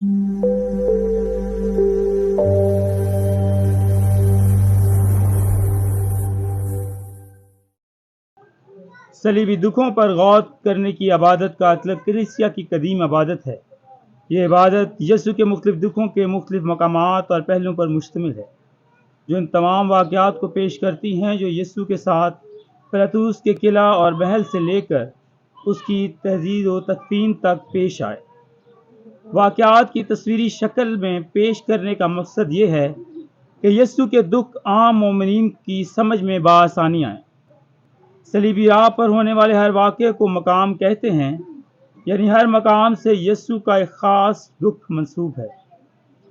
صلیبی دکھوں پر غور کرنے کی عبادت کا اطلاق کلیسیا کی قدیم عبادت ہے۔ یہ عبادت یسوع کے مختلف دکھوں کے مختلف مقامات اور پہلوؤں پر مشتمل ہے، جو ان تمام واقعات کو پیش کرتی ہیں جو یسوع کے ساتھ پلاطوس کے قلعہ اور محل سے لے کر اس کی تجدید و تدفین تک پیش آئے۔ واقعات کی تصویری شکل میں پیش کرنے کا مقصد یہ ہے کہ یسوع کے دکھ عام مومنین کی سمجھ میں بآسانی آئیں۔ صلیبی راہ پر ہونے والے ہر واقعے کو مقام کہتے ہیں، یعنی ہر مقام سے یسوع کا ایک خاص دکھ منسوب ہے۔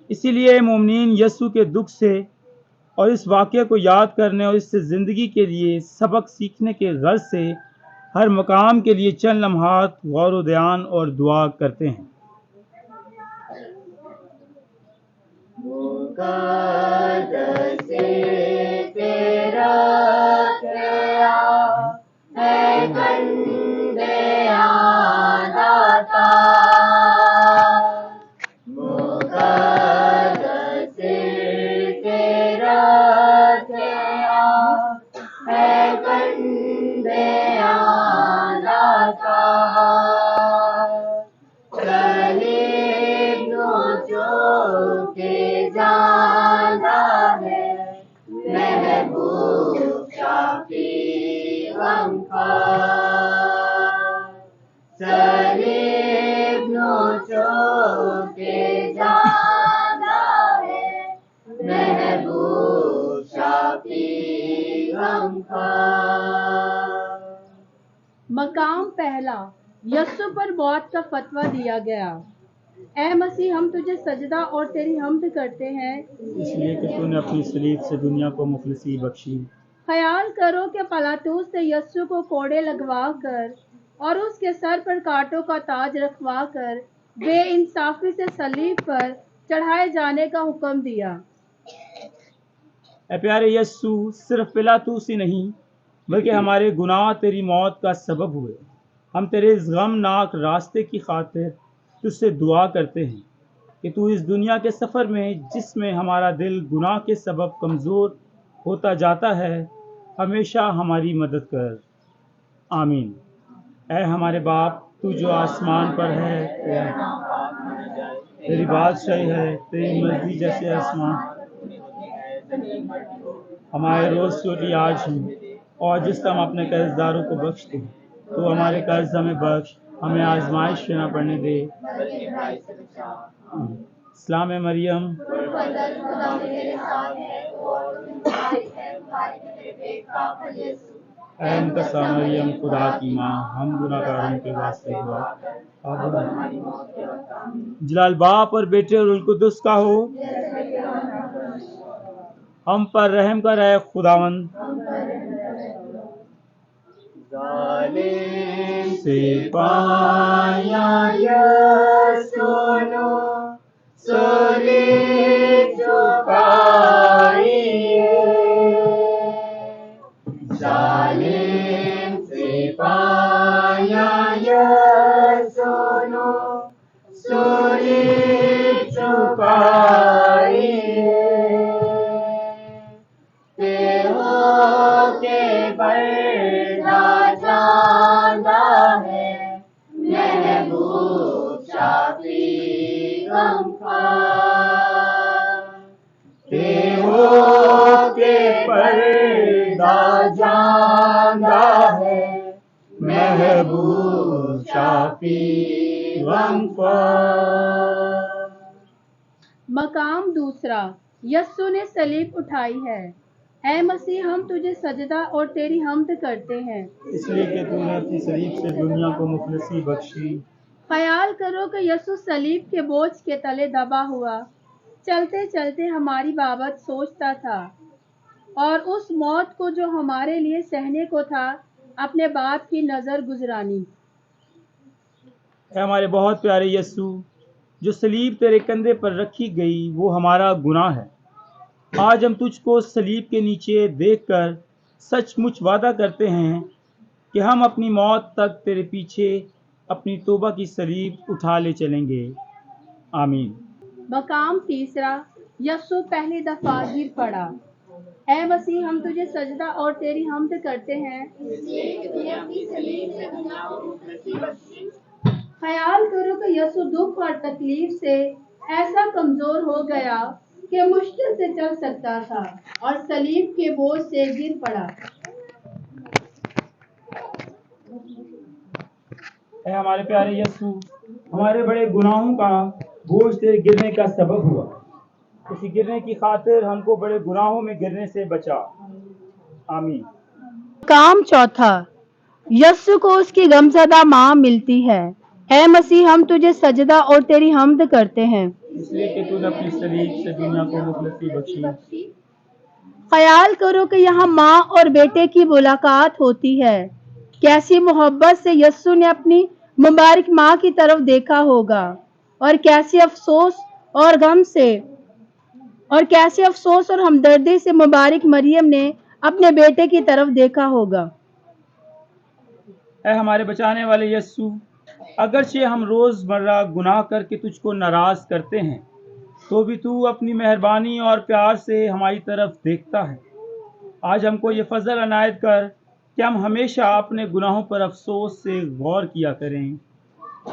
اسی لیے مومنین یسوع کے دکھ سے اور اس واقعے کو یاد کرنے اور اس سے زندگی کے لیے سبق سیکھنے کے غرض سے ہر مقام کے لیے چند لمحات غور و دھیان اور دعا کرتے ہیں۔ مقام پہلا، یسوع پر موت کا فتویٰ دیا گیا۔ اے مسیح، ہم تجھے سجدہ اور تیری حمد کرتے ہیں، اس لیے کہ تو نے اپنی صلیب سے دنیا کو مخلصی بخشی۔ خیال کرو کہ پلاطوس نے یسوع کو کوڑے لگوا کر اور اس کے سر پر کانٹوں کا تاج رکھوا کر بے انصافی سے صلیب پر چڑھائے جانے کا حکم دیا۔ اے پیارے یسوع، صرف پلاطوس ہی نہیں بلکہ ہمارے گناہ تیری موت کا سبب ہوئے۔ ہم تیرے اس غمناک راستے کی خاطر تجھ سے دعا کرتے ہیں کہ تو اس دنیا کے سفر میں، جس میں ہمارا دل گناہ کے سبب کمزور ہوتا جاتا ہے، ہمیشہ ہماری مدد کر۔ آمین۔ اے ہمارے باپ، تو جو آسمان پر ہے، تیری بادشاہی ہے، تیری مرضی جیسے آسمان۔ ہمارے روز روٹی آج ہم، اور جس طرح ہم اپنے قرض داروں کو بخشتے ہیں، تو ہمارے قرض ہمیں بخش، ہمیں آزمائش میں نہ پڑنے دے۔ سلام مریم، اے مقدسہ مریم خدا کی ماں، ہم گناہ گاروں کے واسطے دعا۔ جلال باپ اور بیٹے اور روح القدس کا ہو۔ ہم پر رحم کر اے خداوند۔ ظالم سے پایا یسوع نے صلیب جھکائی ہے، ظالم سے پایا یسوع نے صلیب جھکائی ہے، محبوب شافی غمخوار۔ مقام دوسرا، یسوع نے صلیب اٹھائی ہے۔ اے مسیح، ہم تجھے سجدہ اور تیری حمد کرتے ہیں، اس لیے کہ تو نے اپنی صلیب سے دنیا کو مخلصی بخشی۔ خیال کرو کہ یسوع صلیب کے بوجھ کے تلے دبا ہوا چلتے چلتے ہماری بابت سوچتا تھا، اور اس موت کو جو ہمارے لیے سہنے کو تھا اپنے باپ کی نظر گزرانی۔ اے ہمارے بہت پیارے یسوع، جو صلیب تیرے کندھے پر رکھی گئی وہ ہمارا گناہ ہے۔ آج ہم تجھ کو صلیب کے نیچے دیکھ کر سچ مچ وعدہ کرتے ہیں کہ ہم اپنی موت تک تیرے پیچھے اپنی توبہ کی صلیب اٹھا لے چلیں گے۔ आमीन। मकाम तीसरा, यस्सु पहली दफा गिर पड़ा। ऐ मसीह हम तुझे सजदा और तेरी हम्द करते हैं। ख्याल करो कि यस्सु दुख और तकलीफ से ऐसा कमजोर हो गया कि मुश्किल से चल सकता था और सलीब के बोझ से गिर पड़ा। ऐ हमारे प्यारे यीशु, हमारे बड़े गुनाहों का बोझ तेरे गिरने का सबब हुआ। इसी गिरने की खातिर हमको बड़े गुनाहों में गिरने से बचा। आमीन। काम चौथा, यस्सु को उसकी गमज़दा माँ मिलती है। ऐ मसीह हम तुझे सजदा और तेरी हम्द करते हैं, इसलिए कि तूने अपनी सलीब से दुनिया को मुखलसी बख्शी। ख्याल करो कि यहाँ माँ और बेटे की मुलाकात होती है। कैसी मोहब्बत से यस्सु ने अपनी मुबारक माँ की तरफ देखा होगा और कैसे अफसोस और हमदर्दी से मुबारक मरियम ने अपने बेटे की तरफ देखा होगा। ऐ हमारे बचाने वाले यस्सु, अगरचे हम रोज़मर्रा गुनाह करके तुझको नाराज़ करते हैं, तो भी तू अपनी मेहरबानी और प्यार से हमारी तरफ देखता है। आज हमको ये फजल अनायत कर कि हम हमेशा अपने गुनाहों पर अफसोस से गौर किया करें।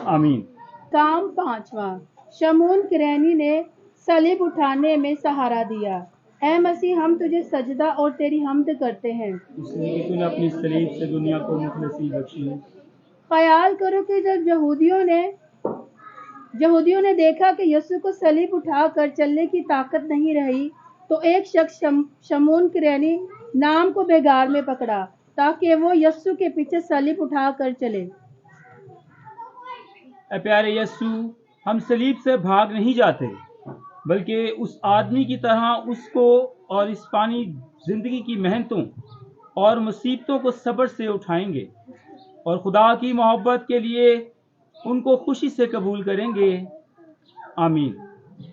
आमीन। काम पांचवा, शमून किरैनी ने सलीब उठाने में सहारा दिया। ऐ मसीह हम तुझे सजदा और तेरी हम्द करते हैं, इसलिए कि तूने अपनी सलीब से दुनिया को मुखलसी बख्शी। ख्याल करो कि जब यहूदियों ने देखा कि यीशु को सलीब उठाकर चलने की ताकत नहीं रही, तो एक शख्स शमून किरैनी नाम को बेगार में पकड़ा ताकि वो यीशु के पीछे सलीब उठाकर चले। ऐ प्यारे यस्सु, हम सलीब से भाग नहीं जाते, बल्कि उस आदमी की तरह उसको और इस पानी जिंदगी की मेहनतों और मुसीबतों को सब्र से उठाएंगे और खुदा की मोहब्बत के लिए उनको खुशी से कबूल करेंगे। आमीन।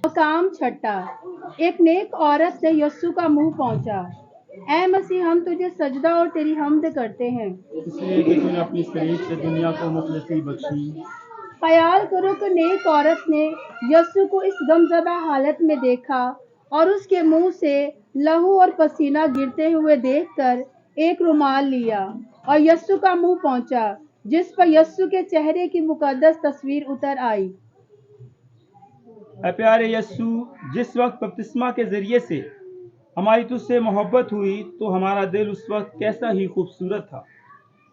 मकाम छठा, एक नेक औरत से यस्सु का मुंह पहुंचा। ऐ मसीह हम तुझे सजदा और तेरी हम्द करते हैं, इसलिए कि तूने अपनी सलीब से दुनिया को मुखलसी बख्शी। ख्याल करो कि नेक औरत ने यस्सु को इस गमज़दा हालत में देखा और उसके मुंह से लहू और पसीना गिरते हुए देखकर एक रुमाल लिया और यस्सु का मुंह पहुंचा, जिस पर यस्सु के चेहरे की मुकद्दस तस्वीर उतर आई। ऐ प्यारे यस्सु, जिस वक्त बपतिस्मा के जरिए से हमारी तुझसे मोहब्बत हुई तो हमारा दिल उस वक्त कैसा ही खूबसूरत था,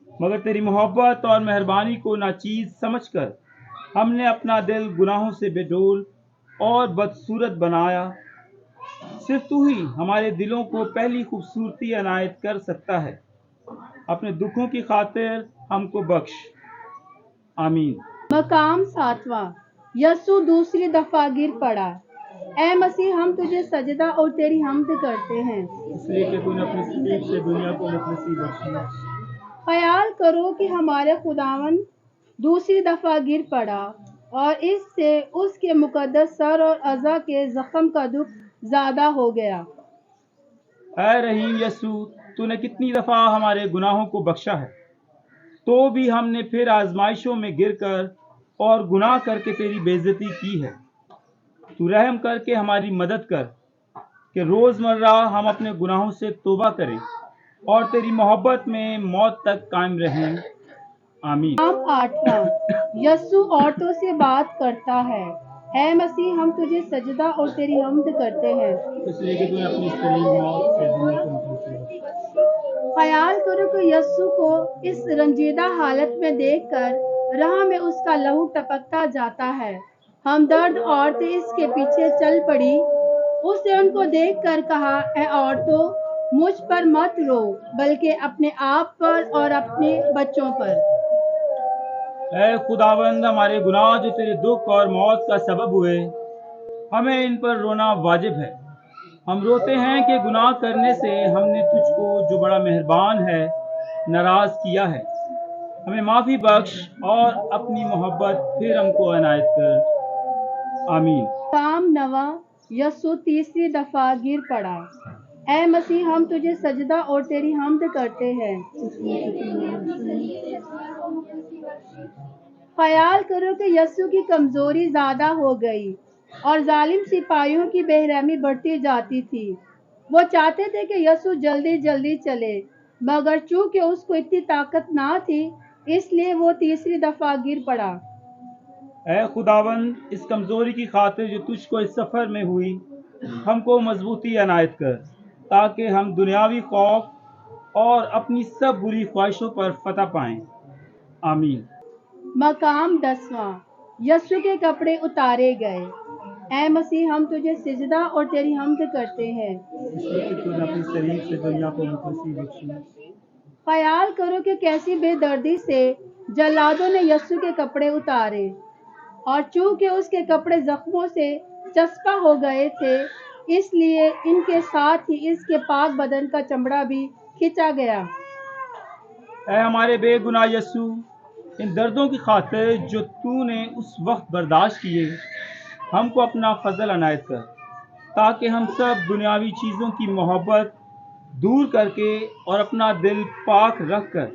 मगर तेरी मोहब्बत और मेहरबानी को नाचीज समझकर हमने अपना दिल गुनाहों से बेडोल और बदसूरत बनाया। सिर्फ तू ही हमारे दिलों को पहली खूबसूरती अनायत कर सकता है। अपने दुखों की खातिर हमको बख्श। आमीन। मकाम सातवां, यस्सु दूसरी दफा गिर पड़ा। ऐ मसीह हम तुझे सजदा और तेरी हम्द करते हैं, इसलिए कि तूने अपनी सलीब से दुनिया को मुखलसी बख्शी। ख्याल करो कि हमारे खुदावन दूसरी दफा गिर पड़ा और इससे उसके मुकद्दस सर और अज़ा के जख्म का दुख ज्यादा हो गया। ऐ रहीम यस्सु, तूने कितनी दफा हमारे गुनाहों को बख्शा है, तो भी हमने फिर आजमाइशों में गिरकर और गुनाह करके तेरी बेइज्जती की है। तू रहम करके हमारी मदद कर कि रोजमर्रा हम अपने गुनाहों से तौबा करें और तेरी मोहब्बत में मौत तक कायम रहें। आमीन। काम आठवां, यस्सु औरतों से बात करता है। ऐ मसीह हम तुझे सजदा और तेरी हम्द करते हैं, इसलिए कि तूने अपनी सलीब मौत से दुनिया को मुखलसी बख्शी। ख्याल करो कि यस्सु को इस रंजीदा हालत में देखकर राह में उसका लहू टपकता जाता है। हमदर्द औरतें इसके पीछे चल पड़ी। उसने उनको देखकर कहा, ऐ औरतों, मुझ पर मत रो, बल्कि अपने आप पर और अपने बच्चों पर। ऐ खुदावंद, हमारे गुनाह जो तेरे दुख और मौत का सबब हुए, हमें इन पर रोना वाजिब है। हम रोते हैं कि गुनाह करने से हमने तुझको, जो बड़ा मेहरबान है, नाराज किया है। हमें माफ़ी बख्श और अपनी मोहब्बत फिर हमको अनायत कर। आमीन। काम नवा, यस्सु तीसरी दफा गिर पड़ा। ऐ मसीह हम तुझे सजदा और तेरी हम्द करते हैं। ख्याल करो कि यस्सु की कमजोरी ज्यादा हो गई اور ظالم سپاہیوں کی بے رحمی بڑھتی جاتی تھی۔ وہ چاہتے تھے کہ یسوع جلدی جلدی چلے، مگر چونکہ اس کو اتنی طاقت نہ تھی، اس لیے وہ تیسری دفعہ گر پڑا۔ اے خداوند، اس کمزوری کی خاطر جو تجھ کو اس سفر میں ہوئی، ہم کو مضبوطی عنایت کر، تاکہ ہم دنیاوی خوف اور اپنی سب بری خواہشوں پر فتح پائیں۔ آمین۔ مقام 10واں، یسوع کے کپڑے اتارے گئے۔ اے مسیح، ہم تجھے سجدہ اور تیری حمد کرتے ہیں، اس لیے کہ تو نے اپنی شریف سے دنیا کو مخلصی بخشی۔ خیال کرو کہ کیسی بے دردی سے جلادوں نے یسوع کے کپڑے اتارے، اور چونکہ اس کے کپڑے زخموں سے چسپاں ہو گئے تھے، اس لیے ان کے ساتھ ہی اس کے پاک بدن کا چمڑا بھی کھینچا گیا۔ اے ہمارے بے گناہ یسوع، ان دردوں کی خاطر جو تو نے اس وقت برداشت کیے، ہم کو اپنا فضل عنایت کر، تاکہ ہم سب دنیاوی چیزوں کی محبت دور کر کے اور اپنا دل پاک رکھ کر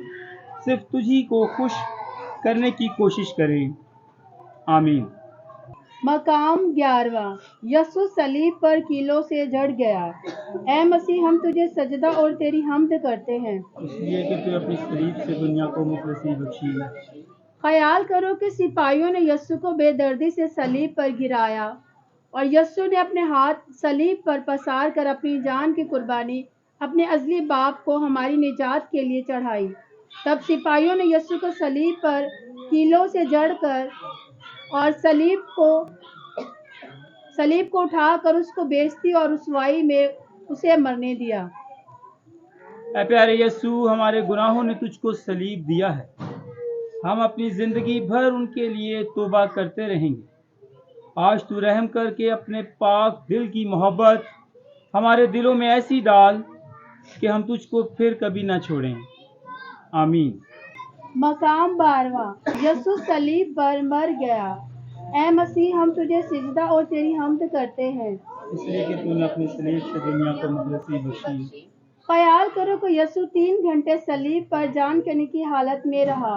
صرف تجھی کو خوش کرنے کی کوشش کریں۔ آمین۔ مقام 11واں، یسوع صلیب پر کیلوں سے جڑ گیا۔ اے مسیح، ہم تجھے سجدہ اور تیری حمد کرتے ہیں، اس لیے کہ تو اپنی شریف سے دنیا کو مخلصی بخشی۔ خیال کرو کہ سپاہیوں نے یسوع کو بے دردی سے صلیب پر گرایا، اور یسوع نے اپنے ہاتھ صلیب پر پسار کر اپنی جان کی قربانی اپنے ازلی باپ کو ہماری نجات کے لیے چڑھائی۔ تب سپاہیوں نے یسوع کو صلیب پر کیلوں سے جڑ کر اور صلیب کو اٹھا کر اس کو بےزتی اور رسوائی میں اسے مرنے دیا۔ اے پیارے یسوع، ہمارے گناہوں نے تجھ کو صلیب دیا ہے، ہم اپنی زندگی بھر ان کے لیے توبہ کرتے رہیں گے۔ آج تو رحم کر کے اپنے پاک دل کی محبت ہمارے دلوں میں ایسی ڈال کہ ہم تجھ کو پھر کبھی نہ چھوڑیں۔ آمین۔ مقام 12واں، یسوع صلیب پر مر گیا۔ اے مسیح، ہم تجھے سجدہ اور تیری حمد کرتے ہیں، اس لیے کہ تو نے اپنی صلیب سے دنیا کو مخلصی بخشی۔ خیال کرو کہ یسوع 3 گھنٹے صلیب پر جان کھنے کی حالت میں رہا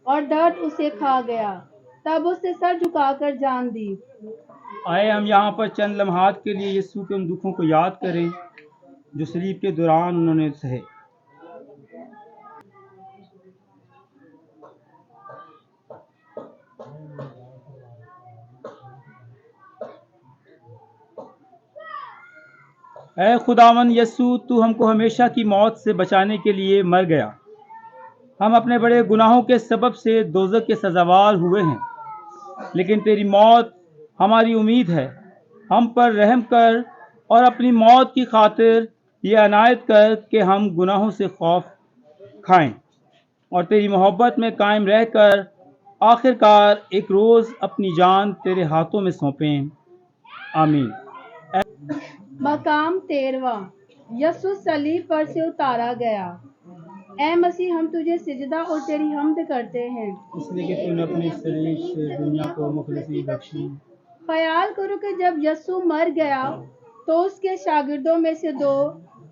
اور درد اسے کھا گیا، تب اس نے سر جھکا کر جان دی۔ آئے ہم یہاں پر چند لمحات کے لیے یسوع کے ان دکھوں کو یاد کریں جو صلیب کے دوران انہوں نے سہے۔ اے خداوند یسوع، تو ہم کو ہمیشہ کی موت سے بچانے کے لیے مر گیا۔ ہم اپنے بڑے گناہوں کے سبب سے دوزخ کے سزاوار ہوئے ہیں، لیکن تیری موت ہماری امید ہے۔ ہم پر رحم کر اور اپنی موت کی خاطر یہ عنایت کر کہ ہم گناہوں سے خوف کھائیں اور تیری محبت میں قائم رہ کر آخر کار ایک روز اپنی جان تیرے ہاتھوں میں سونپیں۔ آمین۔ مقام 13واں، یسوع صلیب پر سے اتارا گیا۔ اے مسیح، ہم تجھے سجدہ اور تیری حمد کرتے ہیں، اس لیے کہ تو نے اپنی صلیب سے دنیا کو مخلصی بخشی۔ خیال کرو کہ جب یسوع مر گیا تو اس کے شاگردوں میں سے 2،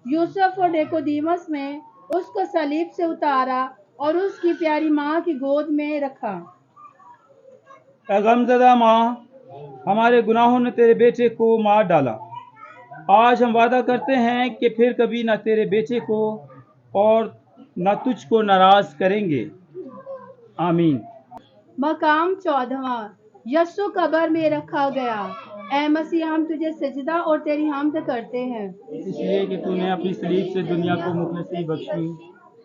یوسف اور نیکودیمس نے اس کو صلیب سے اتارا اور اس کی پیاری ماں کی گود میں رکھا۔ اے غمزدہ ماں، ہمارے گناہوں نے تیرے بیٹے کو مار ڈالا۔ آج ہم وعدہ کرتے ہیں کہ پھر کبھی نہ تیرے بیٹے کو اور نہ تجھ کو ناراض کریں گے۔ آمین۔ مقام 14واں، یسوع قبر میں رکھا گیا۔ اے مسیح، ہم تجھے سجدہ اور تیری حمد کرتے ہیں، اس لیے کہ تو نے اپنی صلیب سے دنیا کو مخلصی بخشی۔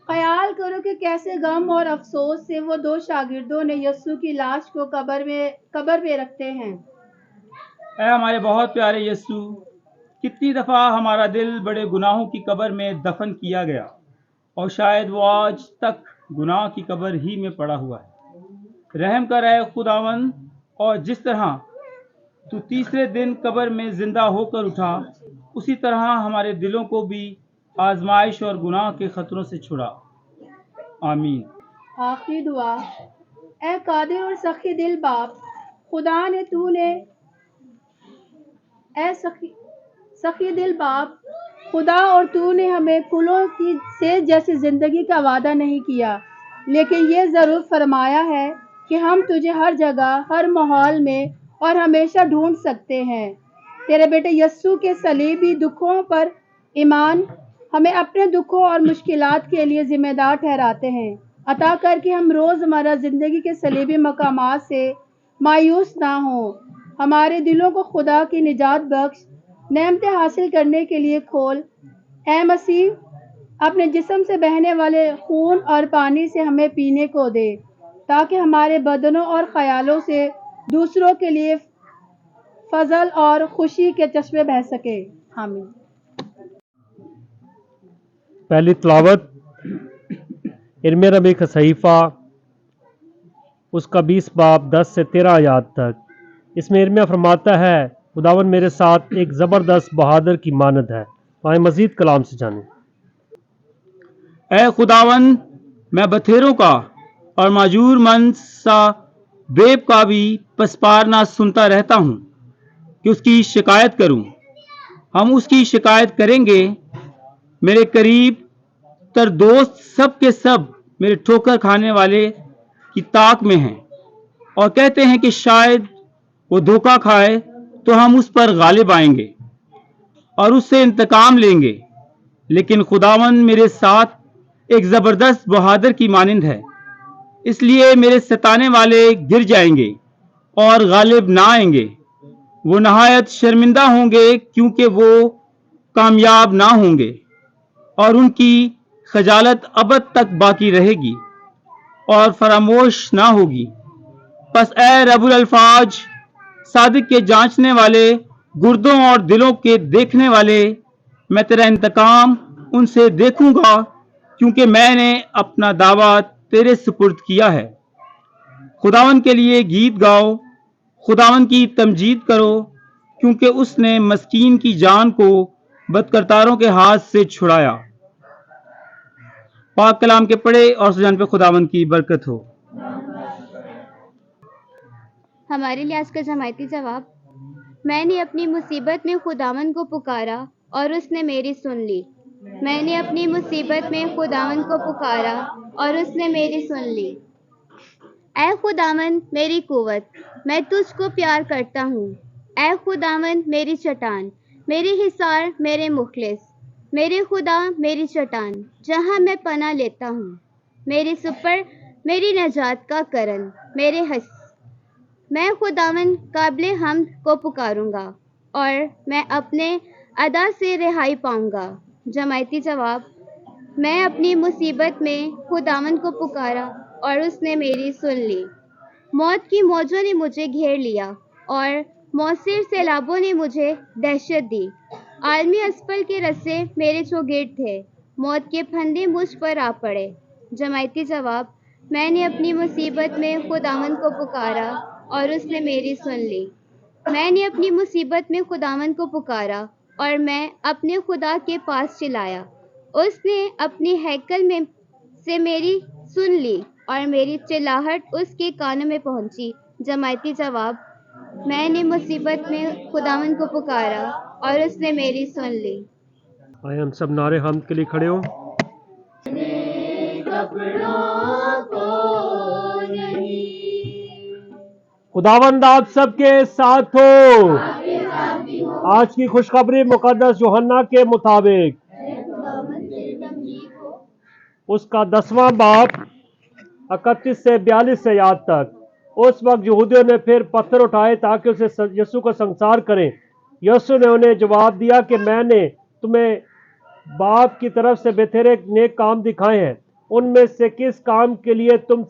خیال کرو کہ کیسے غم اور افسوس سے وہ 2 شاگردوں نے یسوع کی لاش کو قبر میں رکھتے ہیں۔ اے ہمارے بہت پیارے یسوع، کتنی دفعہ ہمارا دل بڑے گناہوں کی قبر میں دفن کیا گیا اور شاید وہ آج تک گناہ کی قبر ہی میں پڑا ہوا ہے۔ رحم کر اے خداوند، اور جس طرح تو تیسرے دن قبر میں زندہ ہو کر اٹھا، اسی طرح ہمارے دلوں کو بھی آزمائش اور گناہ کے خطروں سے چھڑا۔ آمین۔ آخری دعا۔ اے قادر اور سخی دل باپ، خدا نے تو نے اے سخی دل باپ، خدا اور تو نے ہمیں پھولوں کی سے جیسی زندگی کا وعدہ نہیں کیا، لیکن یہ ضرور فرمایا ہے کہ ہم تجھے ہر جگہ، ہر ماحول میں और हमेशा ढूंढ सकते हैं। तेरे बेटे यस्सु के सलीबी दुखों पर ईमान हमें अपने दुखों और मुश्किलात के लिए जिम्मेदार ठहराते हैं। अता कर कि हम रोज़मर्रा ज़िंदगी के सलीबी मकामात से मायूस ना हों। हमारे दिलों को खुदा की निजात बख्श नेमतें हासिल करने के लिए खोल। ऐ मसीह अपने जिस्म से बहने वाले खून और पानी से हमें पीने को दे, ताकि हमारे बदनों और ख्यालों से दूसरों के लिए फजल और खुशी के चश्मे बह सके। आमीन। पहली तलावत इर्मिया नबी का सहीफ़ा उसका 20 बाब 10 से 13 आयात तक। इसमें इर्मिया फरमाता है, खुदावन मेरे साथ एक ज़बरदस्त बहादुर की मानद है। आए मज़ीद कलाम से जाने। ए खुदावन, मैं बथेरों का और माजूर मन सा बेब का भी पसपारना सुनता रहता हूँ कि उसकी शिकायत करूँ। हम उसकी शिकायत करेंगे। मेरे करीब तर दोस्त सब के सब मेरे ठोकर खाने वाले की ताक में हैं और कहते हैं कि शायद वो धोखा खाए तो हम उस पर गालिब आएंगे और उससे इंतकाम लेंगे। लेकिन खुदावन मेरे साथ एक जबरदस्त बहादुर की मानिंद है, इसलिए मेरे सताने वाले गिर जाएंगे और गालिब ना आएंगे। वो नहायत शर्मिंदा होंगे क्योंकि वो कामयाब ना होंगे और उनकी खजालत अबद तक बाकी रहेगी और फरामोश ना होगी। बस ए रब्बुल अल्फाज, सादिक के जांचने वाले, गुर्दों और दिलों के देखने वाले, मैं तेरा इंतकाम उनसे देखूंगा, क्योंकि मैंने अपना दावा तेरे सुपुर्द किया है। खुदावन के लिए गीत गाओ, खुदावन की तमजीद करो, क्योंकि उसने मस्कीन की जान को बदकरतारों के हाथ से छुड़ाया। पाक कलाम के पढ़े और सुजान पे खुदावन की बरकत हो। हमारे लिए आज का जमायती जवाब, मैंने अपनी मुसीबत में खुदावन को पुकारा और उसने मेरी सुन ली। मैंने अपनी मुसीबत में खुदावन को पुकारा और उसने मेरी सुन ली। ऐ खुदावन मेरी कुव्वत, मैं तुझको प्यार करता हूँ। ऐ खुदावन मेरी चट्टान, मेरी हिसार, मेरे मुखलिस, मेरे खुदा मेरी चट्टान, जहाँ मैं पनाह लेता हूँ। मेरी सुपर, मेरी नजात का करन, मेरे हस। मैं खुदावन काबिल हमद को पुकारूंगा और मैं अपने अदा से रिहाई पाऊंगा। जमायती जवाब, मैं अपनी मुसीबत में खुदावन को पुकारा और उसने मेरी सुन ली। मौत की मौजों ने मुझे घेर लिया और मौसिर सैलाबों ने मुझे दहशत दी। आलमी असफल के रस्से मेरे चौगिर्द थे, मौत के फंदे मुझ पर आ पड़े। जमायती जवाब, मैंने अपनी मुसीबत में खुदावन को पुकारा और उसने मेरी सुन ली। मैंने अपनी मुसीबत में खुदावन को पुकारा और मैं अपने खुदा के पास चिल्लाया। उसने अपनी हैकल में से मेरी सुन ली और मेरी चिल्लाहट उसके कानों में पहुंची। जमायती जवाब, मैंने मुसीबत में खुदावन को पुकारा और उसने मेरी सुन ली। आए हम सब नारे हमद के लिए खड़े हों। खुदावंद आप सबके साथ हो। आज की खुशखबरी मुकद्दस यूहन्ना के मुताबिक उसका 10वां बाब 31 से 42 आयत तक। उस वक्त यहूदियों ने फिर पत्थर उठाए ताकि उसे यीशु को संसार करें। यीशु ने उन्हें जवाब दिया कि मैंने तुम्हें बाप की तरफ से बेथेरे नेक काम दिखाए हैं, उनमें से किस काम के लिए तुम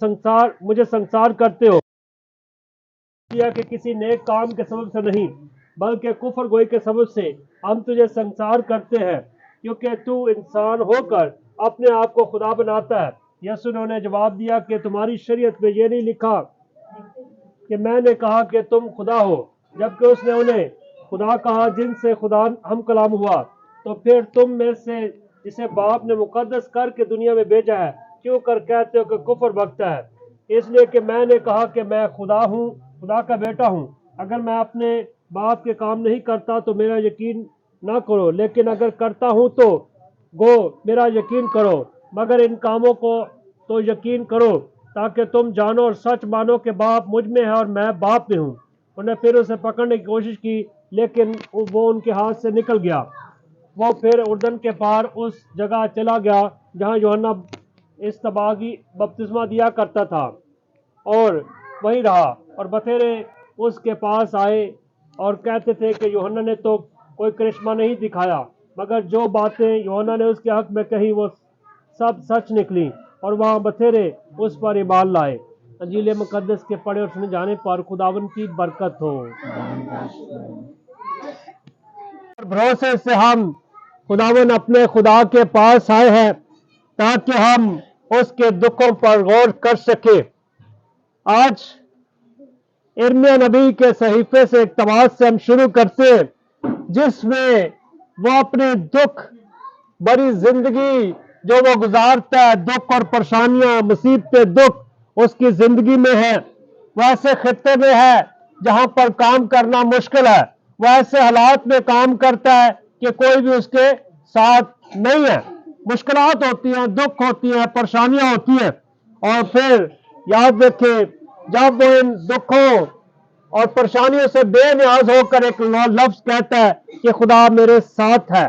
मुझे संसार करते हो? कि किसी नेक काम के सबब से नहीं, बल्कि कुफर गोई के सबब से हम तुझे संसार करते हैं, क्योंकि तू इंसान होकर अपने आप को खुदा बनाता है। यीशु ने उन्हें जवाब दिया कि तुम्हारी शरीयत में ये नहीं लिखा कि मैंने कहा कि तुम खुदा हो, जबकि उसने उन्हें खुदा कहा जिनसे खुदा हम कलाम हुआ। तो फिर तुम में से जिसे बाप ने मुकद्दस करके दुनिया में भेजा है, क्यों कर कहते हो कि कुफर बकता है? इसलिए कि मैंने कहा कि मैं खुदा हूँ, खुदा का बेटा हूँ। अगर मैं अपने बाप के काम नहीं करता तो मेरा यकीन ना करो, लेकिन अगर करता हूँ तो गो मेरा यकीन करो। मगर इन कामों को तो यकीन करो ताकि तुम जानो और सच मानो कि बाप मुझ में है और मैं बाप में हूँ। उन्हें फिर उसे पकड़ने की कोशिश की, लेकिन वो उनके हाथ से निकल गया। वो फिर उर्दन के पार उस जगह चला गया जहाँ यूहन्ना इस्तबागी बपतिस्मा दिया करता था, और वहीं रहा। और बथेरे उसके पास आए और कहते थे कि यूहन्ना ने तो कोई करिश्मा नहीं दिखाया, मगर जो बातें यूहन्ना ने उसके हक में कही वो सब सच निकली, और वहाँ बथेरे उस पर ईमान लाए। अंजील मुकद्दस के पढ़े और सुने जाने पर खुदावन की बरकत हो। भरोसे से हम खुदावन अपने खुदा के पास आए हैं ताकि हम उसके दुखों पर गौर कर सके। आज इर्मिया नबी के सहीफे से इक़्तिबास से हम शुरू करते हैं, जिसमें वो अपने दुख बड़ी जिंदगी जो वो गुजारता है, दुख और परेशानियां, मुसीबतें, दुख उसकी जिंदगी में है। वो ऐसे खित्ते में है जहां पर काम करना मुश्किल है। वो ऐसे हालात में काम करता है कि कोई भी उसके साथ नहीं है। मुश्किलात होती हैं, दुख होती हैं, परेशानियां होती हैं। और फिर याद रखें, जब वो इन दुखों और परेशानियों से बेनियाज होकर एक लफ्ज कहता है कि खुदा मेरे साथ है।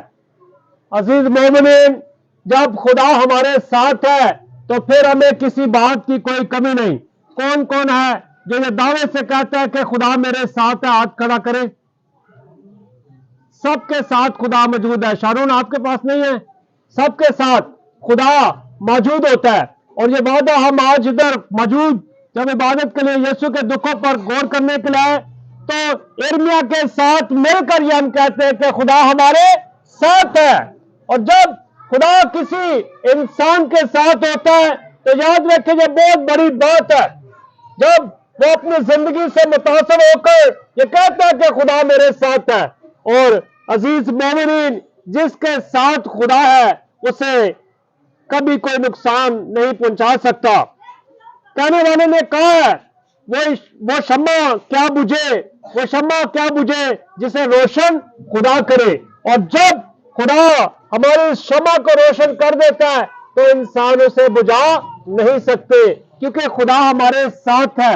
अजीज मोमिनीन, जब खुदा हमारे साथ है तो फिर हमें किसी बात की कोई कमी नहीं। कौन कौन है जो ये दावे से कहता है कि खुदा मेरे साथ है? हाथ खड़ा करें। सबके साथ खुदा मौजूद है। शारून आपके पास नहीं है? सबके साथ खुदा मौजूद होता है। और ये वादा हम आज इधर मौजूद जब इबादत के लिए यीशु के दुखों पर गौर करने के लिए, तो इर्मिया के साथ मिलकर ये हम कहते हैं कि खुदा हमारे साथ है। और जब खुदा किसी इंसान के साथ होता है तो याद रखें ये बहुत बड़ी बात है। जब वो अपनी जिंदगी से मुतासर होकर ये कहता है कि खुदा मेरे साथ है। और अजीज मोमिनीन, जिसके साथ खुदा है उसे कभी कोई नुकसान नहीं पहुंचा सकता। कहने वाले ने कहा है वो शम्मा क्या बुझे, वो शम्मा क्या बुझे जिसे रोशन खुदा करे। और जब खुदा हमारी शम्मा को रोशन कर देता है तो इंसान उसे बुझा नहीं सकते, क्योंकि खुदा हमारे साथ है।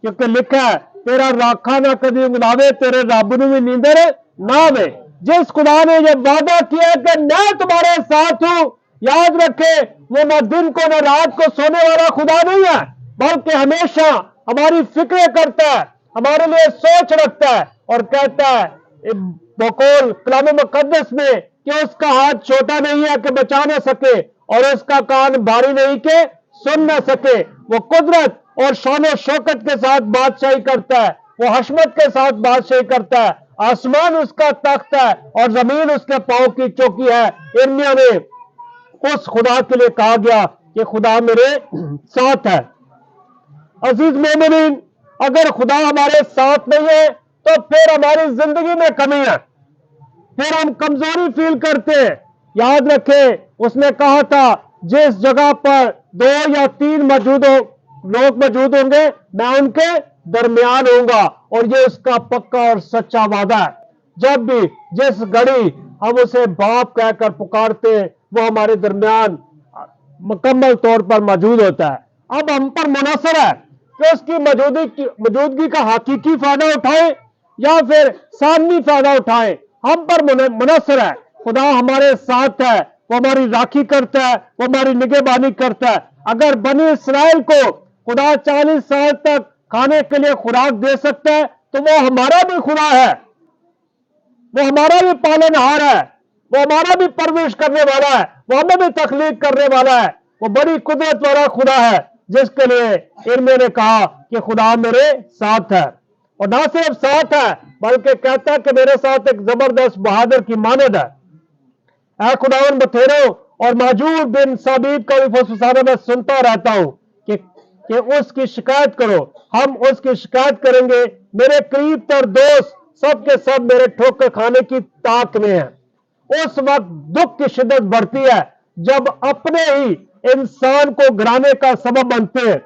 क्योंकि लिखा है, तेरा राखा ना कभी उंगलावे, तेरे रब नूं भी नींदर ना आवे। जिस खुदा ने ये वादा किया कि मैं तुम्हारे साथ हूं, याद रखे वो न दिन को न रात को सोने वाला खुदा नहीं है, बल्कि हमेशा हमारी फिक्र करता है, हमारे लिए सोच रखता है। और कहता है बकौल कलाम मुकद्दस में कि उसका हाथ छोटा नहीं है कि बचा न सके, और उसका कान भारी नहीं कि सुन न सके। वो कुदरत और शान और शौकत के साथ बादशाही करता है, वो हशमत के साथ बादशाही करता है। आसमान उसका तख्त है और जमीन उसके पांव की चौकी है। इर्मिया में उस खुदा के लिए कहा गया कि खुदा मेरे साथ है। अजीज मोमिनीन, अगर खुदा हमारे साथ नहीं है तो फिर हमारी जिंदगी में कमी है, फिर हम कमजोरी फील करते हैं। याद रखें, उसने कहा था जिस जगह पर 2 या 3 लोग मौजूद होंगे मैं उनके दरमियान होऊंगा। और ये उसका पक्का और सच्चा वादा है। जब भी जिस घड़ी हम उसे बाप कहकर पुकारते हैं वो हमारे दरमियान मुकम्मल तौर पर मौजूद होता है। अब हम पर मुनसर है कि उसकी मौजूदगी का हकीकी फायदा उठाएं या फिर सामनी फायदा उठाएं। हम पर मुनसर है। खुदा हमारे साथ है, वो हमारी राखी करता है, वो हमारी निगहबानी करता है। अगर बनी इसराइल को खुदा 40 साल तक खाने के लिए खुराक दे सकता है तो वो हमारा भी खुदा है, वो हमारा भी पालनहार है, वो हमारा भी परवरिश करने वाला है, वो हमें भी तखलीक करने वाला है। वो बड़ी कुदरत वाला खुदा है जिसके लिए इर्मिया ने कहा कि खुदा मेरे साथ है। और ना सिर्फ साथ है बल्कि कहता है कि मेरे साथ एक जबरदस्त बहादुर की मानद है। ऐ खुदावन बथेरों और माजूर बिन साबिब का भी फुसफुसाना मैं सुनता रहता हूं कि उसकी शिकायत करो। हम उसकी शिकायत करेंगे। मेरे करीब तर दोस्त सब के सब मेरे ठोकर खाने की ताक में है। उस वक्त दुख की शिद्दत बढ़ती है जब अपने ही इंसान को गिराने का सबब बनते हैं।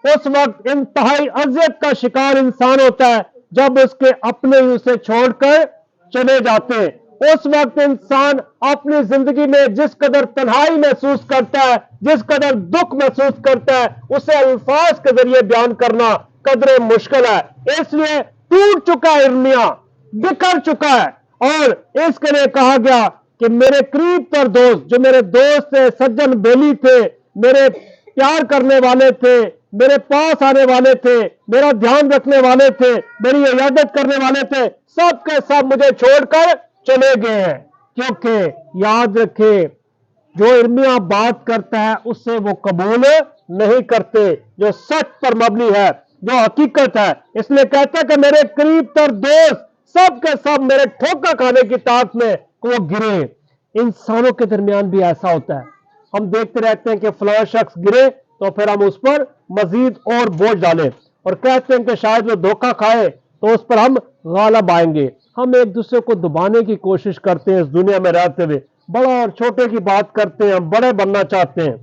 उस वक्त इंतहाई अजियत का शिकार इंसान होता है जब उसके अपने ही उसे छोड़कर चले जाते हैं। उस वक्त इंसान अपनी जिंदगी में जिस कदर तन्हाई महसूस करता है, जिस कदर दुख महसूस करता है, उसे अल्फाज के जरिए बयान करना कदरे मुश्किल है। इसलिए टूट चुका है इर्मिया, बिखर चुका है, और इसके लिए कहा गया कि मेरे करीब तर दोस्त, जो मेरे दोस्त थे, सज्जन बेली थे, मेरे प्यार करने वाले थे, मेरे पास आने वाले थे, मेरा ध्यान रखने वाले थे, मेरी इयादत करने वाले थे, सब के सब मुझे छोड़कर चले गए हैं। क्योंकि याद रखे, जो इर्मिया बात करता है उससे वो कबूल नहीं करते, जो सच पर मबनी है, जो हकीकत है। इसलिए कहते हैं कि मेरे करीब तर दोस्त सब के सब मेरे ठोकर खाने की ताक में वो गिरे। इंसानों के दरमियान भी ऐसा होता है, हम देखते रहते हैं कि फलां शख्स गिरे तो फिर हम उस पर मजीद और बोझ डालें और कहते हैं कि शायद वो धोखा खाए तो उस पर हम गालिब आएंगे। हम एक दूसरे को दबाने की कोशिश करते हैं इस दुनिया में रहते हुए, बड़ा और छोटे की बात करते हैं, हम बड़े बनना चाहते हैं।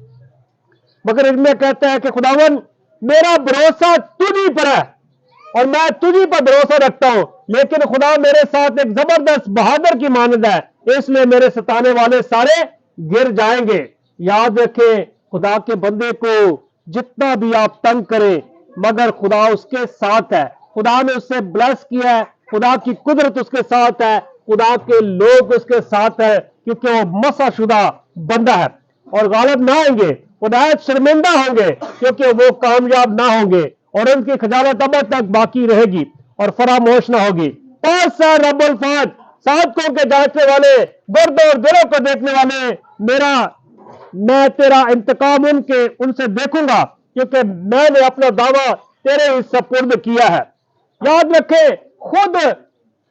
मगर इनमें कहता है कि खुदावन मेरा भरोसा तुझी पर है और मैं तुझी पर भरोसा रखता हूं, लेकिन खुदा मेरे साथ एक जबरदस्त बहादुर की मानद है, इसलिए मेरे सताने वाले सारे गिर जाएंगे। याद रखें, खुदा के बंदे को जितना भी आप तंग करें, मगर खुदा उसके साथ है, खुदा ने उससे ब्लेस किया है, खुदा की कुदरत उसके साथ है, खुदा के लोग उसके साथ है, क्योंकि वो मसाशुदा बंदा है और गालिब ना आएंगे, खुदा शर्मिंदा होंगे क्योंकि वो कामयाब ना होंगे और उनकी खजानत अब तक बाकी रहेगी और फरामोश ना होगी। पास रब्बुल फाज, साधकों के जांचने वाले, गर्द और दिलों को देखने वाले, मैं तेरा इंतकाम उनसे देखूंगा, क्योंकि मैंने अपना दावा तेरे ही सपुर्द किया है। याद रखें, खुद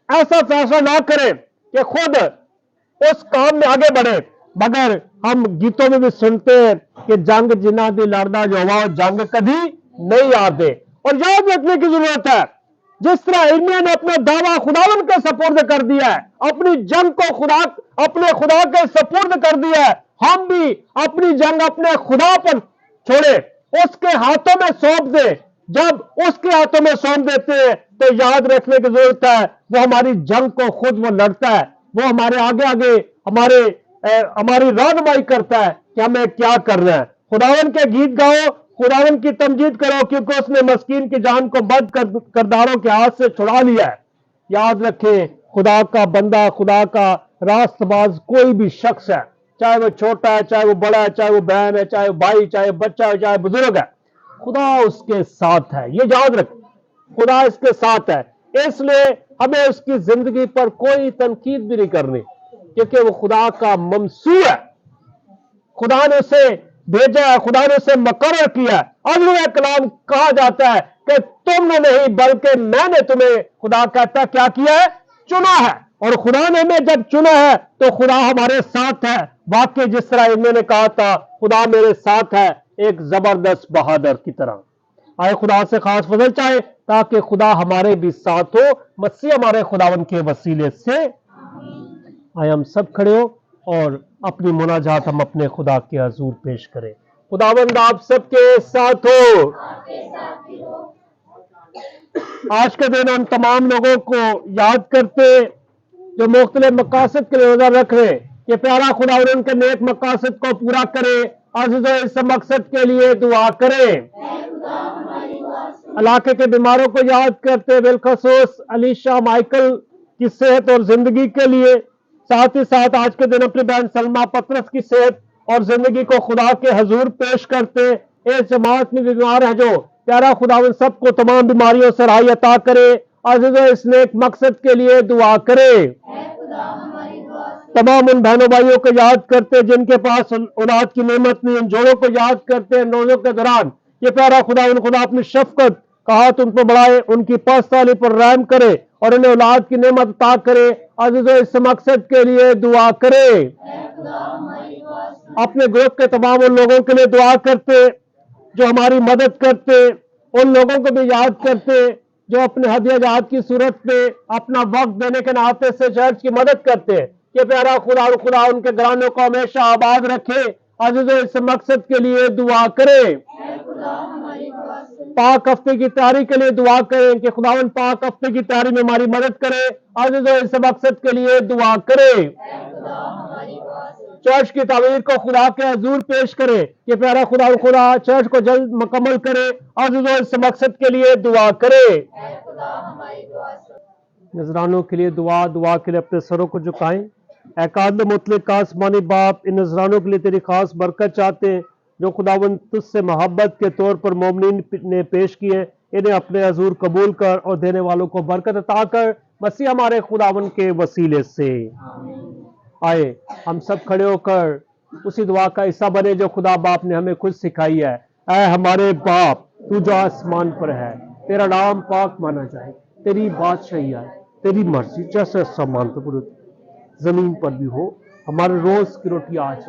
ऐसा फैसला ना करें कि खुद उस काम में आगे बढ़े, मगर हम गीतों में भी सुनते हैं कि जंग जिन्ना दी लड़दा जो हुआ जंग कभी नहीं आते। और याद रखने की जरूरत है, जिस तरह इर्मिया ने अपना दावा खुदावन के सपुर्द कर दिया है, अपनी जंग को अपने खुदा के सपुर्द कर दिया है, हम भी अपनी जंग अपने खुदा पर छोड़े, उसके हाथों में सौंप दे। जब उसके हाथों में सौंप देते हैं तो याद रखने की जरूरत है, वो हमारी जंग को खुद वो लड़ता है, वो हमारे आगे आगे हमारी रहनुमाई करता है कि हमें क्या करना है। खुदावन के गीत गाओ, खुदावन की तमजीद करो, क्योंकि उसने मस्कीन की जान को बद करदारों के हाथ से छुड़ा लिया है। याद रखें, खुदा का बंदा, खुदा का रास्तबाज कोई भी शख्स है, चाहे वो छोटा है, चाहे वो बड़ा है, चाहे वो बहन है, चाहे वो भाई, चाहे बच्चा है, चाहे बुजुर्ग है, खुदा उसके साथ है। ये याद रखें, खुदा इसके साथ है। इसलिए हमें उसकी जिंदगी पर कोई तनकीद भी नहीं करनी, क्योंकि वो खुदा का ममसूर है, खुदा ने उसे भेजा है, खुदा ने उसे मुकर्रर किया है। अगले कलाम कहा जाता है कि तुमने नहीं बल्कि मैंने तुम्हें, खुदा कहता क्या किया है, चुना है। और खुदा ने हमें जब चुना है तो खुदा हमारे साथ है। वाकई जिस तरह इन्होंने कहा था, खुदा मेरे साथ है एक जबरदस्त बहादुर की तरह। आए खुदा से खास फजल चाहे ताकि खुदा हमारे भी साथ हो, मसीह हमारे खुदावन के वसीले से। आए हम सब खड़े हो और अपनी मुनाजात हम अपने खुदा के हजूर पेश करें। खुदावंद आप सबके साथ हो। आज के दिन हम तमाम लोगों को याद करते जो मुख्तलिफ मकासद के लिए रोजा रख रहे कि प्यारा खुदा उनके नेक मकासद को पूरा करे। अज़ीज़ों, इस मकसद के लिए दुआ करें। इलाके के बीमारों को याद करते, बिलखसूस अलीशा माइकल की सेहत और जिंदगी के लिए, साथ ही साथ आज के दिन अपनी बहन सलमा पतरस की सेहत और जिंदगी को खुदा के हजूर पेश करते। इस जमात में बीमार है जो, प्यारा खुदा उन सबको तमाम बीमारियों से राहत अता करे। अज़ीज़ों, इस नेक मकसद के लिए दुआ करे। तमाम उन बहनों भाइयों को याद करते जिनके पास औलाद की नेमत नहीं, उन जोड़ों को याद करते हैं रोजों के दौरान। ये प्यारा खुदा अपनी शफकत का हाथ उन पर बढ़ाए, उनकी पाससाली पर रहम करे और उन्हें औलाद की नेमत अता करे। अज़ीज़ों, इस मकसद के लिए दुआ करे। अपने ग्रुप के तमाम उन लोगों के लिए दुआ करते जो हमारी मदद करते, उन लोगों को भी याद करते जो अपने हदिया जात की सूरत में अपना वक्त देने के नाते से चर्च की मदद करते हैं। कि प्यारा खुदा उनके घरानों को हमेशा आबाद रखे। अज़ीज़ों, इस मकसद के लिए दुआ करें। पाक हफ्ते की तैयारी के लिए दुआ करें कि खुदावन पाक हफ्ते की तैयारी में हमारी मदद करें। अज़ीज़ों, इस मकसद के लिए दुआ करें। चर्च की तामीर को खुदा के हजूर पेश करे कि प्यारा खुदा चर्च को जल्द मुकम्मल करे और इस मकसद के लिए दुआ करे। नजरानों के लिए दुआ के लिए अपने सरों को झुकाएं। ऐ कादिर मुतलक आसमानी बाप, इन नजरानों के लिए तेरी खास बरकत चाहते हैं जो खुदावंद तुझसे मोहब्बत के तौर पर मोमिनीन ने पेश किए, इन्हें अपने हजूर कबूल कर और देने वालों को बरकत अता कर, मसीह हमारे खुदावंद के वसीले से। आए हम सब खड़े होकर उसी दुआ का हिस्सा बने जो खुदा बाप ने हमें खुद सिखाई है। ऐ हमारे बाप, तू जो आसमान पर है, तेरा नाम पाक माना जाए, तेरी बादशाही आए, तेरी मर्जी जैसे आसमान पर जमीन पर भी हो। हमारे रोज की रोटी आज,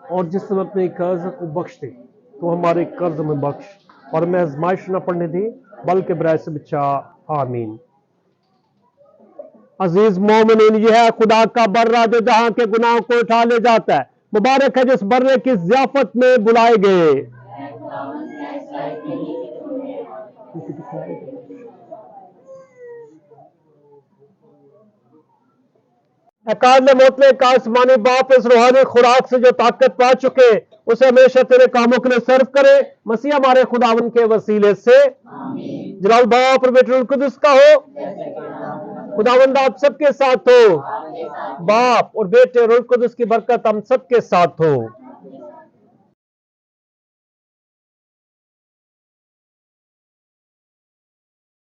और जिस समय अपने कर्ज को बख्श दे तो हमारे कर्ज में बख्श, और मैं आजमाइश न पड़ने दे बल्कि बुराई से बचा। आमीन। अजीज मोमिनीन, यह है खुदा का बर्रा जो जहां के गुनाहों को उठा ले जाता है। मुबारक है जिस बर्रे की ज़ियाफत में बुलाए गए। अकाल मोतले का आसमानी बाप इस रूहानी खुराक से जो ताकत पा चुके, उसे हमेशा तेरे कामों के लिए सर्व करे, मसीह हमारे खुदावन के वसीले से। जलाल बाप और बेटे रूह कुदस का हो। खुदावंद आप सबके साथ हो। बाप और बेटे रूह कुदस की बरकत हम सबके साथ हो।